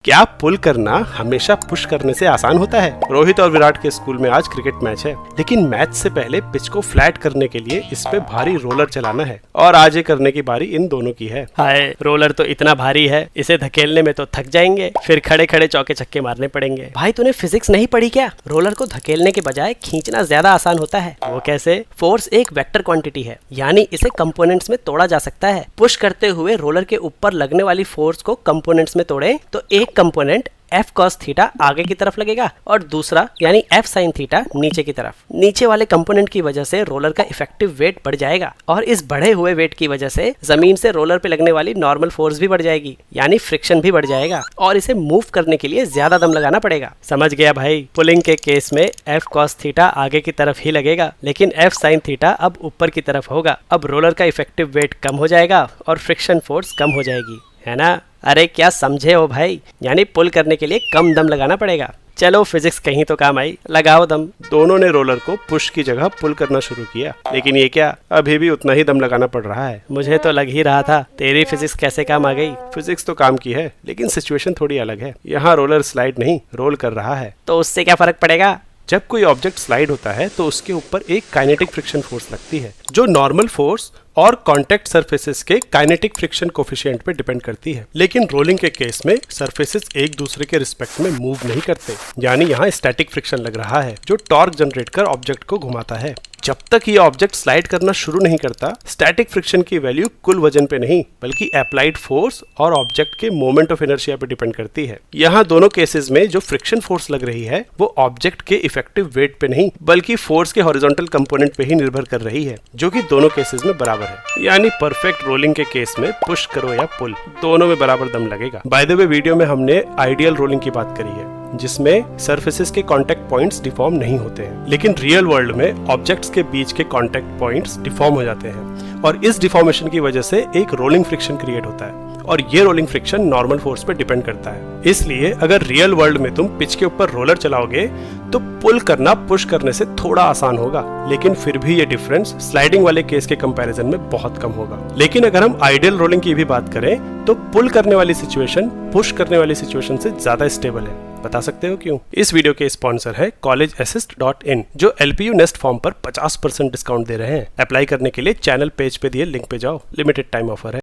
क्या पुल करना हमेशा पुश करने से आसान होता है? रोहित और विराट के स्कूल में आज क्रिकेट मैच है, लेकिन मैच से पहले पिच को फ्लैट करने के लिए इस पे भारी रोलर चलाना है और आज ये करने की बारी इन दोनों की है। हाय, रोलर तो इतना भारी है, इसे धकेलने में तो थक जाएंगे, फिर खड़े खड़े चौके छक्के मारने पड़ेंगे। भाई तूने फिजिक्स नहीं पढ़ी क्या? रोलर को धकेलने के बजाय खींचना ज्यादा आसान होता है। वो कैसे? फोर्स एक वेक्टर क्वांटिटी है, यानी इसे कंपोनेंट्स में तोड़ा जा सकता है। पुश करते हुए रोलर के ऊपर लगने वाली फोर्स को कंपोनेंट्स में तोड़े तो एक कंपोनेंट F cos थीटा आगे की तरफ लगेगा और दूसरा यानी F sin थीटा नीचे की तरफ। नीचे वाले कंपोनेंट की वजह से रोलर का इफेक्टिव वेट बढ़ जाएगा और इस बढ़े हुए वेट की वजह से जमीन से रोलर पे लगने वाली नॉर्मल फोर्स भी बढ़ जाएगी, यानी फ्रिक्शन भी बढ़ जाएगा और इसे मूव करने के लिए ज्यादा दम लगाना पड़ेगा। समझ गया भाई? पुलिंग के केस में F cos थीटा आगे की तरफ ही लगेगा, लेकिन F sin थीटा अब ऊपर की तरफ होगा। अब रोलर का इफेक्टिव वेट कम हो जाएगा और फ्रिक्शन फोर्स कम हो जाएगी, है ना? अरे क्या समझे हो भाई? यानी पुल करने के लिए कम दम लगाना पड़ेगा। चलो फिजिक्स कहीं तो काम आई, लगाओ दम। दोनों ने रोलर को पुश की जगह पुल करना शुरू किया, लेकिन ये क्या, अभी भी उतना ही दम लगाना पड़ रहा है। मुझे तो लग ही रहा था। तेरी फिजिक्स कैसे काम आ गई? फिजिक्स तो काम की है, लेकिन सिचुएशन थोड़ी अलग है। यहाँ रोलर स्लाइड नहीं, रोल कर रहा है। तो उससे क्या फर्क पड़ेगा? जब कोई ऑब्जेक्ट स्लाइड होता है तो उसके ऊपर एक काइनेटिक फ्रिक्शन फोर्स लगती है, जो नॉर्मल फोर्स और कांटेक्ट सरफेसेस के काइनेटिक फ्रिक्शन कोफिशिएंट पे डिपेंड करती है। लेकिन रोलिंग के केस में सरफेसेस एक दूसरे के रिस्पेक्ट में मूव नहीं करते, यानी यहाँ स्टैटिक फ्रिक्शन लग रहा है जो टॉर्क जनरेट कर ऑब्जेक्ट को घुमाता है। जब तक ये ऑब्जेक्ट स्लाइड करना शुरू नहीं करता, स्टैटिक फ्रिक्शन की वैल्यू कुल वजन पे नहीं बल्कि अप्लाइड फोर्स और ऑब्जेक्ट के मोमेंट ऑफ इनर्शिया पे डिपेंड करती है। यहाँ दोनों केसेस में जो फ्रिक्शन फोर्स लग रही है वो ऑब्जेक्ट के इफेक्टिव वेट पे नहीं बल्कि फोर्स के हॉरिजॉन्टल कंपोनेंट पे ही निर्भर कर रही है, जो कि दोनों केसेस में बराबर है। यानी परफेक्ट रोलिंग के केस में पुश करो या पुल, दोनों में बराबर दम लगेगा। बाय द वे, वीडियो में हमने आइडियल रोलिंग की बात करी है, जिसमें सरफेसेस के कांटेक्ट पॉइंट्स डिफॉर्म नहीं होते हैं, लेकिन रियल वर्ल्ड में ऑब्जेक्ट्स के बीच के कांटेक्ट पॉइंट्स डिफॉर्म हो जाते हैं और इस डिफॉर्मेशन की वजह से एक रोलिंग फ्रिक्शन क्रिएट होता है और ये रोलिंग फ्रिक्शन नॉर्मल फोर्स पे डिपेंड करता है। इसलिए अगर रियल वर्ल्ड में तुम पिच के ऊपर रोलर चलाओगे तो पुल करना पुश करने से थोड़ा आसान होगा, लेकिन फिर भी ये डिफरेंस स्लाइडिंग वाले केस के कंपैरिजन में बहुत कम होगा। लेकिन अगर हम आइडियल रोलिंग की भी बात करें तो पुल करने वाली सिचुएशन पुश करने वाली सिचुएशन से ज्यादा स्टेबल है। बता सकते हो क्यों? इस वीडियो के स्पॉन्सर है collegeassist.in, जो LPU नेस्ट फॉर्म पर 50% डिस्काउंट दे रहे हैं। अप्लाई करने के लिए चैनल पेज पे दिए लिंक पे जाओ। लिमिटेड टाइम ऑफर है।